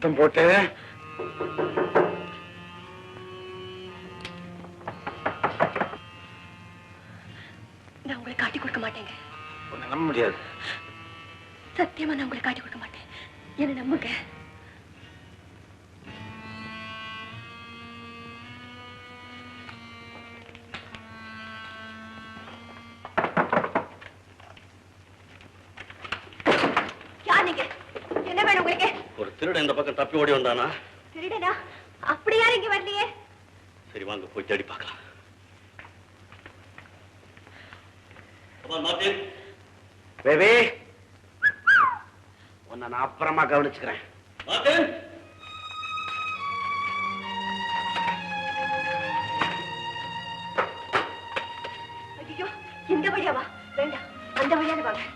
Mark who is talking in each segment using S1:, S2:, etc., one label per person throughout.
S1: சத்தம் போட்டு
S2: நான் உங்களை காட்டி கொடுக்க மாட்டேங்க.
S1: உன்னை நம்ப முடியாது.
S2: சத்தியமா நான் உங்களை காட்டி கொடுக்க மாட்டேன். என்ன நம்புங்க. யார் நீங்க? என்ன வேணும் உங்களுக்கு?
S3: ஒரு திருடன் இந்த பக்கம் தப்பி ஓடி வந்தானா?
S2: திருடனா? அப்படி யாரும் இங்க வரலையே.
S3: சரி வாங்க போய் தேடி பார்க்கலாம். மார்ட்டின்,
S1: பேபி, உன்னை நான் அப்புறமா கவனிச்சுக்கிறேன்.
S3: மார்ட்டின்,
S2: ஐயோ, இந்த வழியா வா. வேண்டாம், அந்த வழியால வாங்க.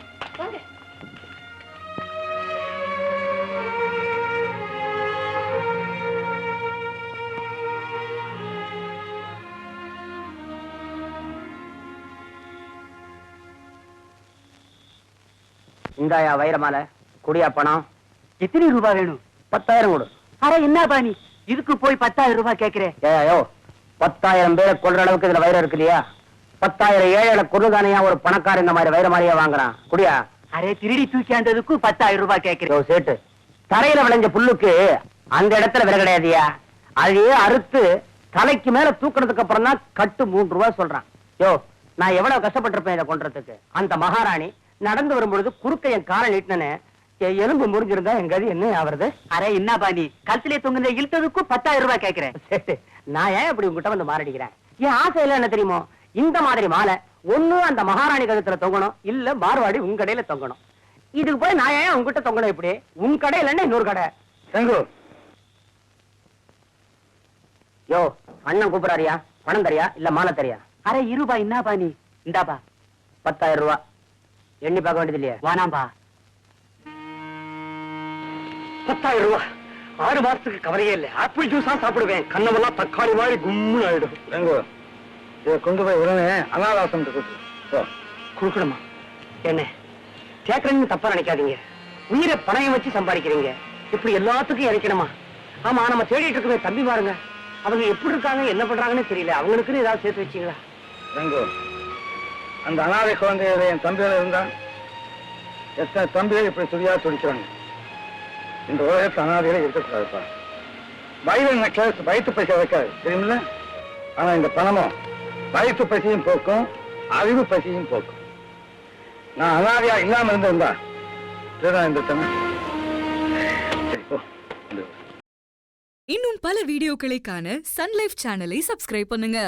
S2: வாங்க.
S4: இந்தாயா வைரமாலை, குடியா பணம்.
S5: எத்தனை ரூபாய் வேணும்?
S4: 10,000 கொடு.
S5: அட என்ன பாணி, இதுக்கு போய் 10,000 ரூபாய் கேட்கிறேன்?
S4: ஏயோ, 10,000 பேரை கொல்ற அளவுக்கு இதுல வைரம் இருக்கு இல்லையா? 10,000 ஏழைகளை கொள்ளுதானையா ஒரு பணக்காரன் இந்த மாதிரி வைரமாலையா வாங்குறான்? குடியா.
S5: அரே திருடி தூக்கியாண்டதுக்கு 10,000 ரூபாய் கேட்கிறேன்.
S4: யோ சேட்டு, தரையில விளைஞ்ச புல்லுக்கு அந்த இடத்துல விலை கிடையாதியா. அதையே அறுத்து தலைக்கு மேல தூக்குறதுக்கு அப்புறம் தான் கட்டு 3 ரூபாய் சொல்றான். யோ, நான் எவ்வளவு கஷ்டப்பட்டிருப்பேன் இதை கொன்றதுக்கு. அந்த மகாராணி நடந்து வரும்பொழுது குறுக்க என் காலை நீட்டினே, எலும்பு முறிஞ்சிருந்தா என் கதி என்ன ஆவறது?
S5: அரே என்ன பாணி, கழுத்திலே தொங்குன இழுத்ததுக்கு 10,000 ரூபாய் கேட்கிறேன்.
S4: சேட்டு, நான் ஏன் இப்படி உங்ககிட்ட வந்து மாரடிக்கிறேன்? என் ஆசை இல்ல என்ன தெரியுமோ, இந்த மாதிரி மாலை ஒண்ணு அந்த மகாராணி கழுத்துல தொங்கணும், இல்ல மார்வாடி உன் கடையில தொங்கணும். இதுக்கு போய் நான் ஏன் உங்ககிட்ட தொங்கணும்? இப்படி உன் கடையில என்ன இன்னொரு கடை?
S1: செங்கு,
S4: யோ, அண்ணன் கூப்பிடாரியா? பணம் தரியா இல்ல மாலை தரியா?
S5: அரே இருபாய் என்ன பாணி, இந்தாபா
S4: 10,000 ரூபாய். எண்ணி பார்க்க வேண்டியது இல்லையா?
S5: வானாம்பா.
S1: 10,000 ரூபாய். 6 மாசத்துக்கு கவலையே இல்லை. ஆப்பிள் ஜூஸா சாப்பிடுவேன். கண்ணமெல்லாம் தக்காளி மாதிரி கும்முன்னு ஆயிடும். செங்கு, இதை கொண்டு போய் உடனே அனாதாசம்
S4: கொடுக்கணுமா? என்ன கேட்கறேன்னு தப்பா நினைக்காதீங்க. உயிரை பணயம் வச்சு சம்பாதிக்கிறீங்க, இப்படி எல்லாத்துக்கும் இறைக்கணுமா? ஆமா, நம்ம தேடிட்டு இருக்கவே தம்பி பாருங்க, அவங்க எப்படி இருக்காங்க என்ன பண்றாங்கன்னு தெரியல. அவங்களுக்குன்னு ஏதாவது சேர்த்து வச்சீங்களா?
S1: செங்கு, அந்த அனாதை குழந்தைகள் என் தம்பியில இருந்தா எத்தனை தம்பிகள் இப்படி துடியா துடிக்கிறாங்க. இந்த உலகத்தை அனாதையில இருக்கக்கூடாதுப்பா. வயிறு நெக்லஸ் வயிற்று பசி வைக்காது, தெரியுமில்ல? ஆனா இந்த பணமும் வயிற்று பசியும் போக்கும், அறிவு பசியும் போக்கும். நான் அனாதையா இல்லாம இருந்திருந்தா இந்த சரி போ.
S6: இன்னும் பல வீடியோக்களை காண சன் லைஃப் சேனலை சப்ஸ்கிரைப் பண்ணுங்க.